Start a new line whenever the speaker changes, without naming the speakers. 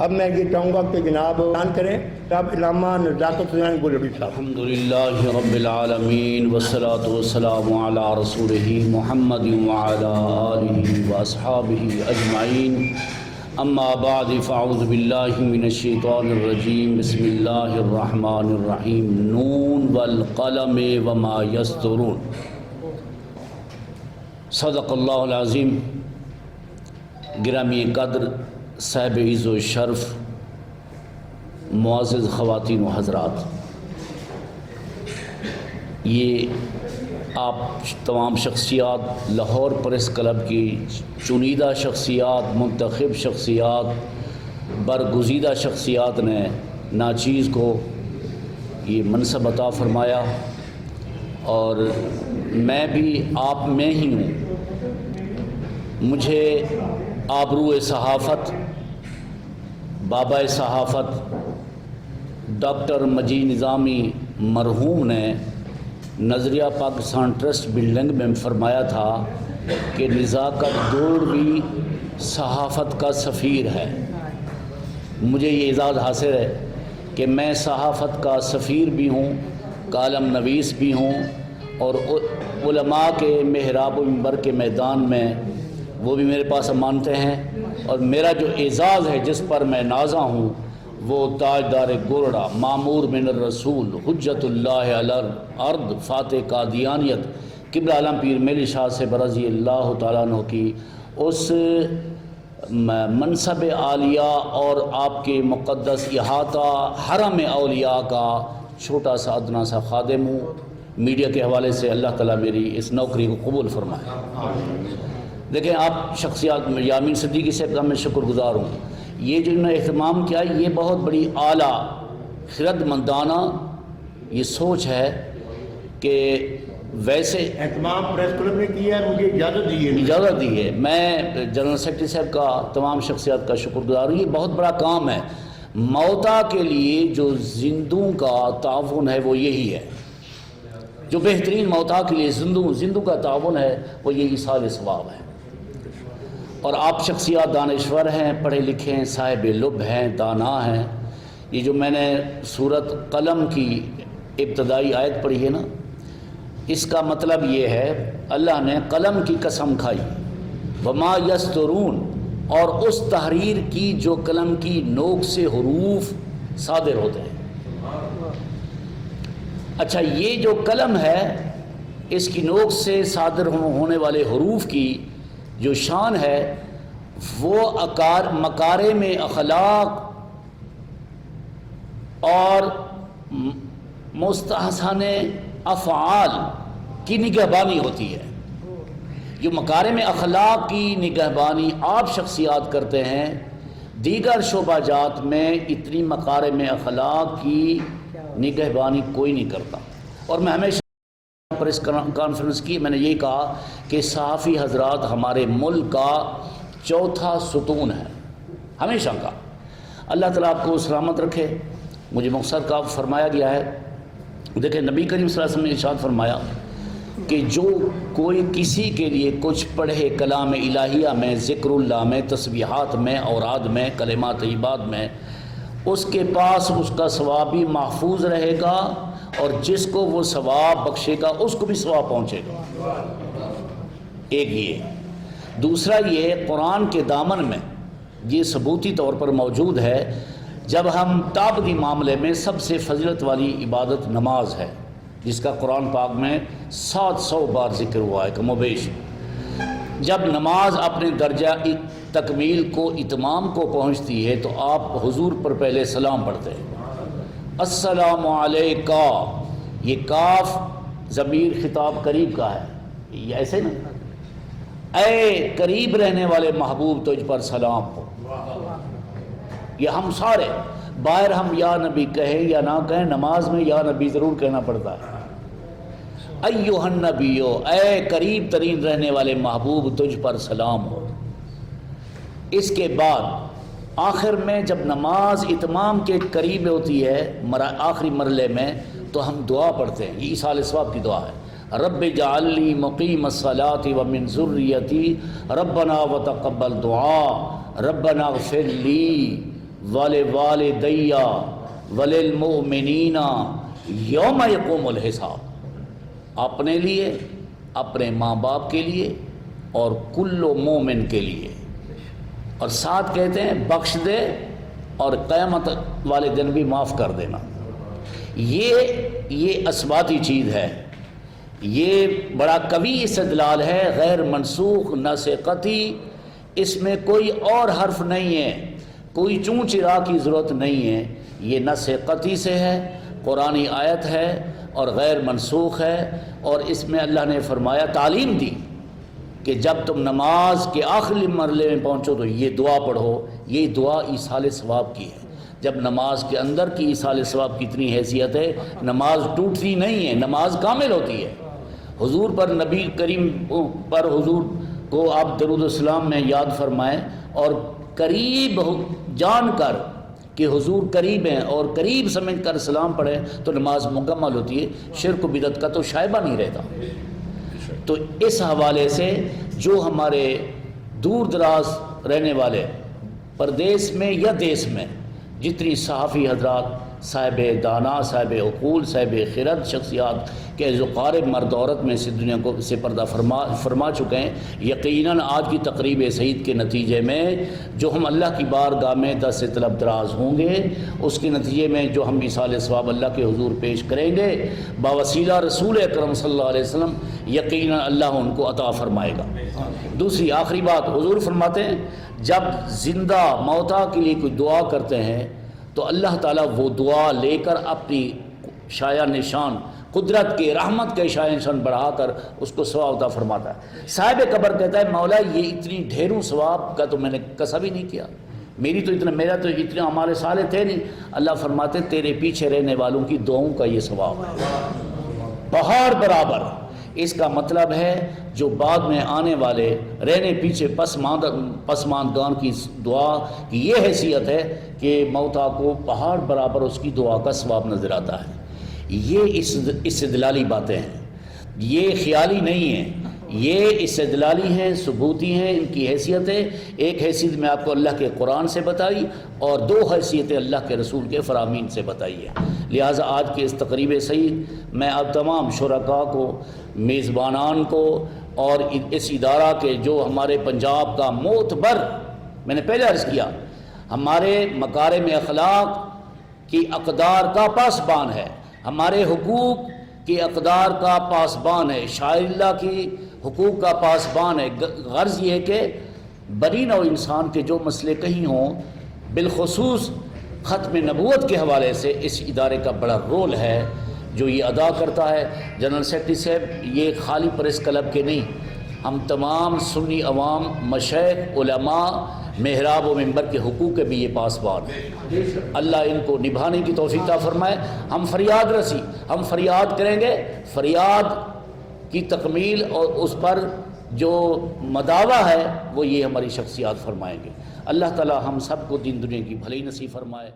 اب میں یہ چاہوں گا کہ جناب بیان کریں جناب علامہ نزاکت حسین گولڑی صاحب۔
الحمدللہ رب العالمین والصلاة والسلام علی رسولہ محمد وعلی آلہ واصحابہ اجمعین، اما بعد فاعوذ باللہ من الشیطان الرجیم، بسم اللہ الرحمن الرحیم، نون والقلم وما یسطرون۔ صدق اللہ العظیم۔ گرامی قدر صاحب عز و شرف، معزز خواتین و حضرات، یہ آپ تمام شخصیات، لاہور پریس کلب کی چنیدہ شخصیات، منتخب شخصیات، برگزیدہ شخصیات نے ناچیز کو یہ منصب عطا فرمایا، اور میں بھی آپ میں ہی ہوں۔ مجھے آبرو صحافت، بابا صحافت ڈاکٹر مجید نظامی مرحوم نے نظریہ پاکستان ٹرسٹ بلڈنگ میں فرمایا تھا کہ نزاکت دوڑ بھی صحافت کا سفیر ہے۔ مجھے یہ اعزاز حاصل ہے کہ میں صحافت کا سفیر بھی ہوں، کالم نویس بھی ہوں، اور علماء کے محراب و منبر کے میدان میں وہ بھی میرے پاس امانتیں ہیں، اور میرا جو اعزاز ہے جس پر میں نازا ہوں وہ تاجدار گورڑا، معمور من الرسول، حجت اللہ علی الارض، فاتح قادیانیت، قبلہ عالم پیر میلی شاہ سے رضی اللہ تعالیٰ عنہ کی اس منصب عالیہ اور آپ کے مقدس احاطہ حرم اولیاء کا چھوٹا سا ادنا سا خادم ہوں۔ میڈیا کے حوالے سے اللہ تعالیٰ میری اس نوکری کو قبول فرمائے۔ دیکھیں، آپ شخصیات، یامین صدیقی صاحب کا میں شکر گزار ہوں، یہ جو انہوں نے اہتمام کیا، یہ بہت بڑی اعلیٰ خرد مندانہ یہ سوچ ہے کہ ویسے
اہتمام پریس کلب نے کیا ہے، مجھے اجازت دی ہے۔
میں جنرل سیکرٹری صاحب کا، تمام شخصیات کا شکر گزار ہوں۔ یہ بہت بڑا کام ہے۔ موتا کے لیے جو زندوں کا تعاون ہے وہ یہی ہے، جو بہترین موتا کے لیے زندوں کا تعاون ہے وہ یہ ایصال ثواب ہے۔ اور آپ شخصیات دانشور ہیں، پڑھے لکھے ہیں، صاحب لب ہیں، دانا ہیں۔ یہ جو میں نے سورت قلم کی ابتدائی آیت پڑھی ہے نا، اس کا مطلب یہ ہے اللہ نے قلم کی قسم کھائی، وما یسطرون، اور اس تحریر کی جو قلم کی نوک سے حروف صادر ہوتے ہیں۔ اچھا، یہ جو قلم ہے اس کی نوک سے صادر ہونے والے حروف کی جو شان ہے وہ مکارم اخلاق اور مستحسن افعال کی نگہبانی ہوتی ہے۔ جو مکارم اخلاق کی نگہبانی آپ شخصیات کرتے ہیں، دیگر شعبہ جات میں اتنی مکارم اخلاق کی نگہبانی کوئی نہیں کرتا۔ اور میں ہمیشہ پریس کانفرنس کی میں نے یہی کہا کہ صحافی حضرات ہمارے ملک کا چوتھا ستون ہے، ہمیشہ کا۔ اللہ تعالیٰ آپ کو سلامت رکھے۔ مجھے مقصد کا فرمایا گیا ہے، دیکھیں نبی کریم صلی اللہ علیہ وسلم نے ارشاد فرمایا کہ جو کوئی کسی کے لیے کچھ پڑھے کلام الہیہ میں، ذکر اللہ میں، تسبیحات میں، اوراد میں، کلمات طیبات میں، اس کے پاس اس کا ثواب بھی محفوظ رہے گا، اور جس کو وہ ثواب بخشے گا اس کو بھی ثواب پہنچے گا۔ ایک یہ، دوسرا یہ قرآن کے دامن میں یہ ثبوتی طور پر موجود ہے، جب ہم تعبدی معاملے میں سب سے فضیلت والی عبادت نماز ہے، جس کا قرآن پاک میں 700 بار ذکر ہوا ہے کم و بیش۔ جب نماز اپنے درجہ تکمیل کو، اتمام کو پہنچتی ہے تو آپ حضور پر پہلے سلام پڑھتے ہیں، السلام علیکہ۔ یہ کاف ضمیر خطاب قریب کا ہے، یہ ایسے نا، اے قریب رہنے والے محبوب تجھ پر سلام ہو۔ یہ ہم سارے باہر ہم یا نبی کہیں یا نہ کہیں، نماز میں یا نبی ضرور کہنا پڑتا ہے۔ ایھا النبیو، اے قریب ترین رہنے والے محبوب تجھ پر سلام ہو۔ اس کے بعد آخر میں جب نماز اتمام کے قریب ہوتی ہے، آخری مرحلے میں، تو ہم دعا پڑھتے ہیں۔ یہ ایصال ثواب کی دعا ہے، رب اجعلنی مقیم الصلاۃ ومن ذریتی ربنا وتقبل دعا ربنا اغفر لی وَلِوَالِدَيَّ وَلِلْمُؤْمِنِينَ یوم یقوم الحساب، اپنے لیے، اپنے ماں باپ کے لیے اور کل مومن کے لیے، اور ساتھ کہتے ہیں بخش دے اور قیامت والے دن بھی معاف کر دینا۔ یہ اثباتی چیز ہے، یہ بڑا قوی استدلال ہے، غیر منسوخ، ناسختی، اس میں کوئی اور حرف نہیں ہے، کوئی چون چرا کی ضرورت نہیں ہے، یہ ناسختی سے ہے، قرآنی آیت ہے اور غیر منسوخ ہے، اور اس میں اللہ نے فرمایا، تعلیم دی کہ جب تم نماز کے آخری مرحلے میں پہنچو تو یہ دعا پڑھو، یہ دعا ایصال ثواب کی ہے۔ جب نماز کے اندر کی ایصال ثواب کی اتنی حیثیت ہے، نماز ٹوٹتی نہیں ہے، نماز کامل ہوتی ہے۔ حضور پر، نبی کریم پر حضور کو آپ درود السلام میں یاد فرمائیں، اور قریب جان کر کہ حضور قریب ہیں اور قریب سمجھ کر سلام پڑھیں تو نماز مکمل ہوتی ہے، شرک و بدعت کا تو شائبہ نہیں رہتا۔ تو اس حوالے سے جو ہمارے دور دراز رہنے والے پردیس میں یا دیس میں جتنی صحافی حضرات، صاحب دانا، صاحب عقول، صاحب خرد شخصیات کے ذقارب مرد عورت میں سے دنیا کو سے پردہ فرما چکے ہیں، یقیناً آج کی تقریب سعید کے نتیجے میں جو ہم اللہ کی بارگاہ میں دست طلب دراز ہوں گے، اس کے نتیجے میں جو ہم ایصال ثواب اللہ کے حضور پیش کریں گے باوسیلہ رسول اکرم صلی اللہ علیہ وسلم، یقیناً اللہ ان کو عطا فرمائے گا۔ دوسری آخری بات، حضور فرماتے ہیں جب زندہ موتا کے لیے کوئی دعا کرتے ہیں تو اللہ تعالیٰ وہ دعا لے کر اپنی شایع نشان قدرت کے، رحمت کے شایع نشان بڑھا کر اس کو ثواب عطا فرماتا ہے۔ صاحب قبر کہتا ہے مولا یہ اتنی ڈھیروں ثواب کا تو میں نے کسب ہی نہیں کیا، میرا تو اتنے ہمارے صالح تھے نہیں۔ اللہ فرماتے تیرے پیچھے رہنے والوں کی دعاؤں کا یہ ثواب ہے، پہاڑ برابر۔ اس کا مطلب ہے جو بعد میں آنے والے رہنے پیچھے پسماندگان کی دعا کی یہ حیثیت ہے کہ موتا کو پہاڑ برابر اس کی دعا کا ثواب نظر آتا ہے۔ یہ استدلالی باتیں ہیں، یہ خیالی نہیں ہیں، یہ استدلالی ہیں، ثبوتی ہیں، ان کی حیثیتیں ایک حیثیت میں آپ کو اللہ کے قرآن سے بتائی اور دو حیثیتیں اللہ کے رسول کے فرامین سے بتائی ہے۔ لہٰذا آج کی اس تقریب سعید میں اب تمام شرکاء کو، میزبانان کو اور اس ادارہ کے جو ہمارے پنجاب کا معتبر، میں نے پہلے عرض کیا، ہمارے مکارم اخلاق کی اقدار کا پاسبان ہے، ہمارے حقوق کی اقدار کا پاسبان ہے، شاعر اللہ کی حقوق کا پاسبان ہے۔ غرض یہ ہے کہ بنی نوع انسان کے جو مسئلے کہیں ہوں، بالخصوص ختم نبوت کے حوالے سے اس ادارے کا بڑا رول ہے جو یہ ادا کرتا ہے۔ جنرل سیکرٹری صاحب یہ خالی پریس کلب کے نہیں، ہم تمام سنی عوام، مشائخ، علماء، محراب و منبر کے حقوق کے بھی یہ پاسبان ہیں۔ اللہ ان کو نبھانے کی توفیق عطا فرمائے۔ ہم فریاد رسی، ہم فریاد کریں گے، فریاد کی تکمیل اور اس پر جو مداوع ہے وہ یہ ہماری شخصیات فرمائیں گے۔ اللہ تعالی ہم سب کو دین دنیا کی بھلائی نصیب فرمائے۔